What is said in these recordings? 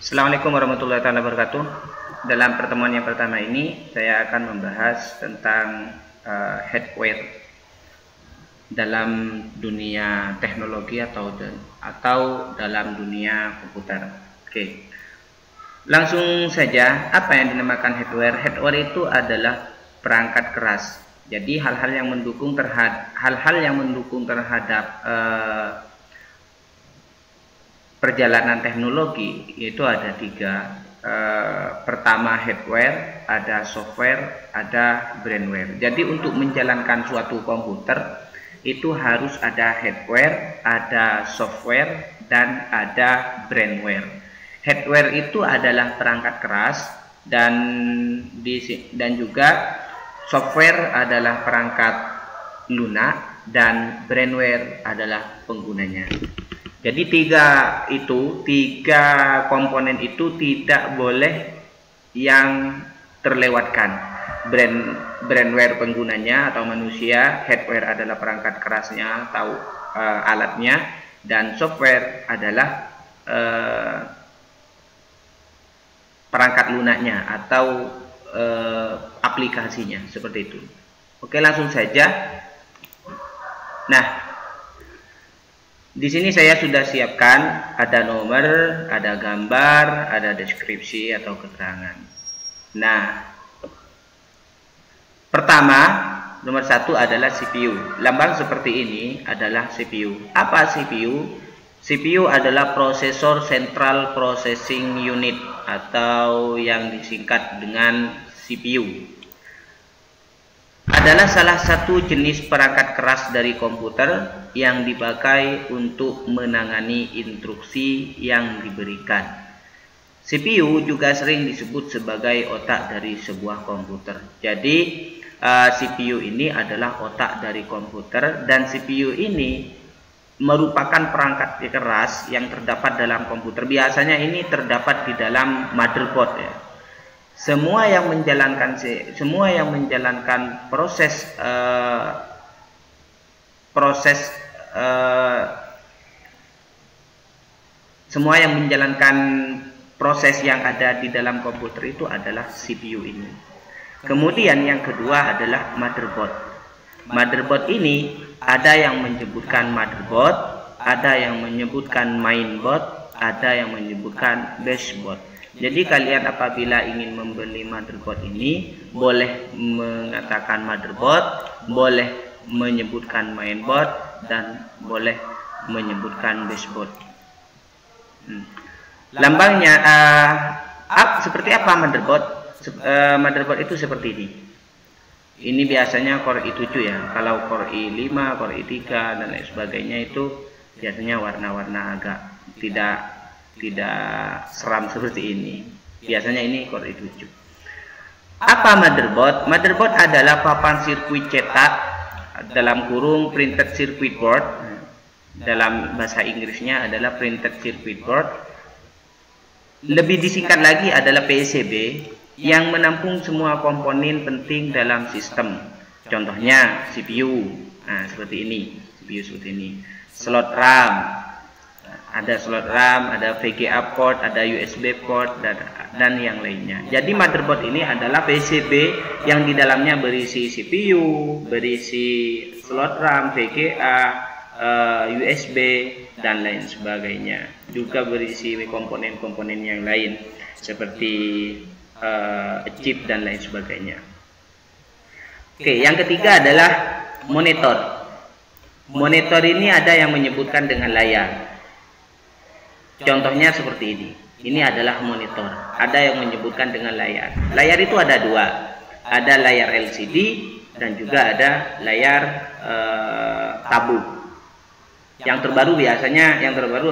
Assalamualaikum warahmatullahi wabarakatuh. Dalam pertemuan yang pertama ini saya akan membahas tentang hardware dalam dunia teknologi atau dalam dunia komputer. Oke. Langsung saja, apa yang dinamakan hardware? Hardware itu adalah perangkat keras. Jadi hal-hal yang mendukung terhadap perjalanan teknologi itu ada tiga. Pertama hardware, ada software, ada brainware. Jadi untuk menjalankan suatu komputer itu harus ada hardware, ada software, dan ada brainware. Hardware itu adalah perangkat keras dan juga software adalah perangkat lunak dan brainware adalah penggunanya. Jadi tiga komponen itu tidak boleh yang terlewatkan. Brainware penggunanya atau manusia, hardware adalah perangkat kerasnya atau alatnya, dan software adalah perangkat lunaknya atau aplikasinya, seperti itu. Oke, langsung saja. Nah, di sini saya sudah siapkan ada nomor, ada gambar, ada deskripsi atau keterangan. Nah, pertama, nomor satu adalah CPU. Lambang seperti ini adalah CPU. Apa CPU? CPU adalah prosesor Central Processing Unit atau yang disingkat dengan CPU. Adalah salah satu jenis perangkat keras dari komputer yang dipakai untuk menangani instruksi yang diberikan. CPU juga sering disebut sebagai otak dari sebuah komputer. Jadi CPU ini adalah otak dari komputer, dan CPU ini merupakan perangkat keras yang terdapat dalam komputer. Biasanya ini terdapat di dalam motherboard ya. Semua yang menjalankan proses yang ada di dalam komputer itu adalah CPU ini. Kemudian yang kedua adalah motherboard. Motherboard ini ada yang menyebutkan motherboard, ada yang menyebutkan mainboard, ada yang menyebutkan baseboard. Jadi kalian apabila ingin membeli motherboard ini boleh mengatakan motherboard, boleh menyebutkan mainboard, dan boleh menyebutkan baseboard. Lambangnya seperti apa motherboard? Motherboard itu seperti ini. Ini biasanya Core i7 ya. Kalau Core i5, Core i3 dan lain sebagainya itu biasanya warna-warna agak tidak seram seperti ini. Biasanya ini Core i7. Apa motherboard? Motherboard adalah papan sirkuit cetak dalam kurung printed circuit board. Dalam bahasa Inggrisnya adalah printed circuit board. Lebih disingkat lagi adalah PCB yang menampung semua komponen penting dalam sistem. Contohnya CPU. Nah, seperti ini. CPU seperti ini. Slot RAM. Ada slot RAM, ada VGA port, ada USB port, dan yang lainnya. Jadi motherboard ini adalah PCB yang di dalamnya berisi CPU, berisi slot RAM, VGA, USB, dan lain sebagainya. Juga berisi komponen-komponen yang lain seperti chip dan lain sebagainya. Oke, yang ketiga adalah monitor. Monitor ini ada yang menyebutkan dengan layar. Contohnya seperti ini. Ini adalah monitor. Ada yang menyebutkan dengan layar. Layar itu ada dua. Ada layar LCD dan juga ada layar tabu. Yang terbaru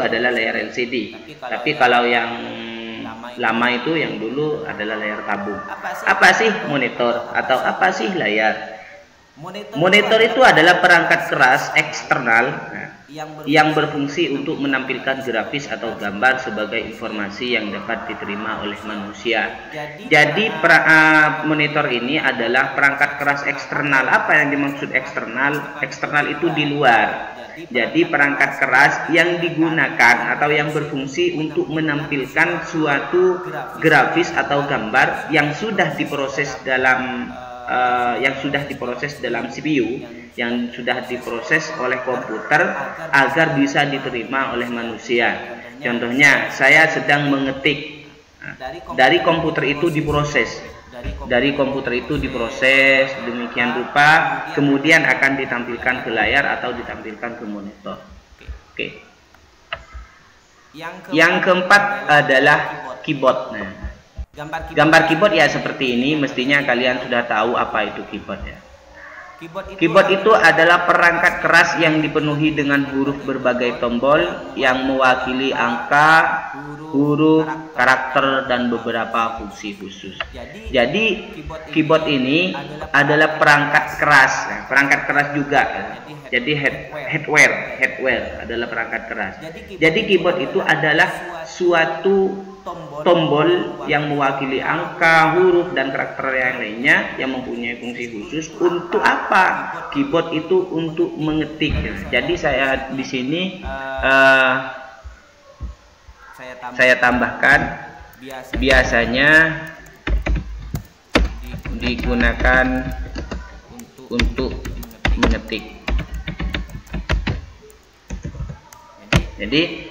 adalah layar LCD. Tapi kalau yang lama itu, yang dulu adalah layar tabu. Apa sih monitor atau apa sih layar? Monitor itu adalah perangkat keras eksternal yang berfungsi untuk menampilkan grafis atau gambar sebagai informasi yang dapat diterima oleh manusia. Jadi monitor ini adalah perangkat keras eksternal. Apa yang dimaksud eksternal? Eksternal itu di luar. Jadi perangkat keras yang digunakan atau yang berfungsi untuk menampilkan suatu grafis atau gambar yang sudah diproses dalam CPU, yang sudah diproses oleh komputer agar bisa diterima oleh manusia. Contohnya, saya sedang mengetik. Dari komputer itu diproses. Demikian rupa, kemudian akan ditampilkan ke layar atau ditampilkan ke monitor. Oke. Yang keempat adalah keyboard. Nah, gambar keyboard ya seperti ini. Mestinya kalian sudah tahu apa itu keyboard ya. Keyboard itu adalah perangkat keras yang dipenuhi dengan huruf berbagai tombol yang mewakili angka, huruf, karakter, dan beberapa fungsi khusus. Jadi keyboard ini adalah perangkat keras, perangkat keras juga. Jadi hardware adalah perangkat keras. Jadi keyboard itu adalah suatu tombol yang mewakili angka, huruf, dan karakter yang lainnya yang mempunyai fungsi khusus. Untuk apa? Keyboard itu untuk mengetik. Jadi saya di sini saya tambahkan biasanya digunakan untuk mengetik. Jadi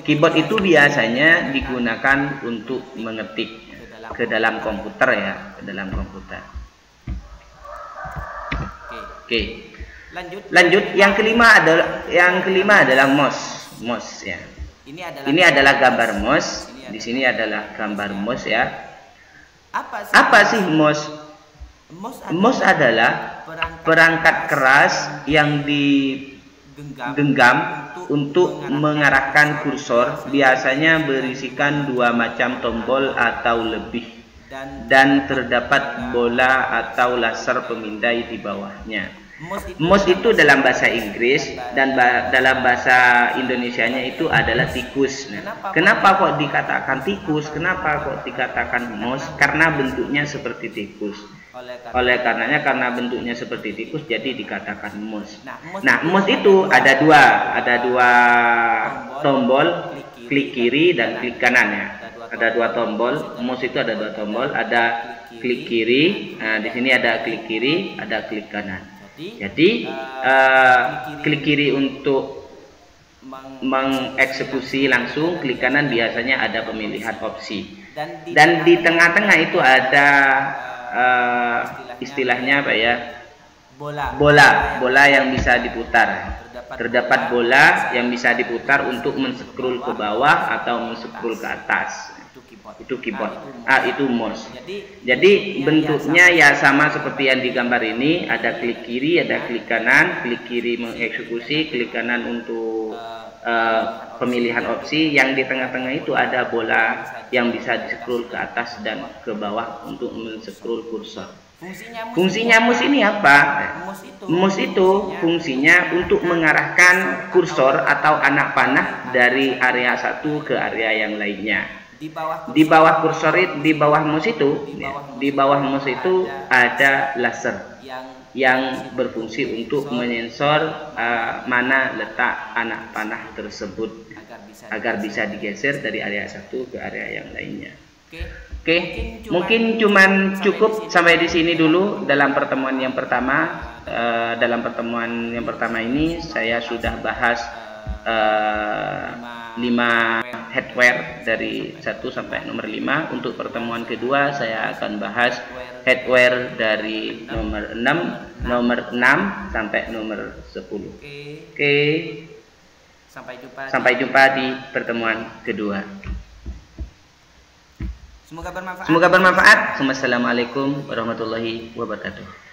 keyboard itu biasanya digunakan untuk mengetik ke dalam komputer ya, ke dalam komputer. Oke. Lanjut, yang kelima adalah mouse ya. Ini adalah gambar mouse. Di sini adalah gambar mouse ya. Apa sih mouse? Mouse adalah perangkat keras yang digenggam untuk mengarahkan kursor, biasanya berisikan dua macam tombol atau lebih, dan terdapat bola atau laser pemindai di bawahnya. Mouse itu dalam bahasa Inggris dan dalam bahasa Indonesianya itu adalah tikus. Kenapa kok dikatakan tikus? Kenapa kok dikatakan mouse? Karena bentuknya seperti tikus. Karena bentuknya seperti tikus, jadi dikatakan mouse. Nah, mouse itu ada dua tombol, klik kiri dan klik kanan ya. Ada dua tombol, mouse itu ada dua tombol, ada klik kiri. Nah, di sini ada klik kiri, ada klik kanan. Jadi klik kiri untuk mengeksekusi langsung, klik kanan biasanya ada pemilihan opsi. Dan di tengah-tengah itu ada istilahnya apa ya, bola yang bisa diputar. Terdapat bola yang bisa diputar untuk men-scroll ke bawah atau men-scroll ke atas. Itu keyboard. Itu mouse. Jadi bentuknya ya sama seperti yang digambar ini. Ada klik kiri, ada klik kanan. Klik kiri mengeksekusi, klik kanan untuk pemilihan opsi. Yang di tengah-tengah itu ada bola yang bisa di-scroll ke atas dan ke bawah untuk men-scroll kursor. Fungsinya mouse ini apa? Mouse itu fungsinya untuk mengarahkan kursor atau anak panah dari area satu ke area yang lainnya. Di bawah mouse itu ada laser yang berfungsi untuk menyensor mana letak anak panah tersebut agar bisa digeser dari area satu ke area yang lainnya. Oke, mungkin cuman cukup sampai di sini dulu dalam pertemuan yang pertama. Dalam pertemuan yang pertama ini saya sudah bahas 5 hardware dari 1 sampai nomor 5. Untuk pertemuan kedua saya akan bahas hardware dari nomor 6 sampai nomor 10. Oke. Sampai jumpa di pertemuan kedua. Semoga bermanfaat. Wassalamualaikum warahmatullahi wabarakatuh.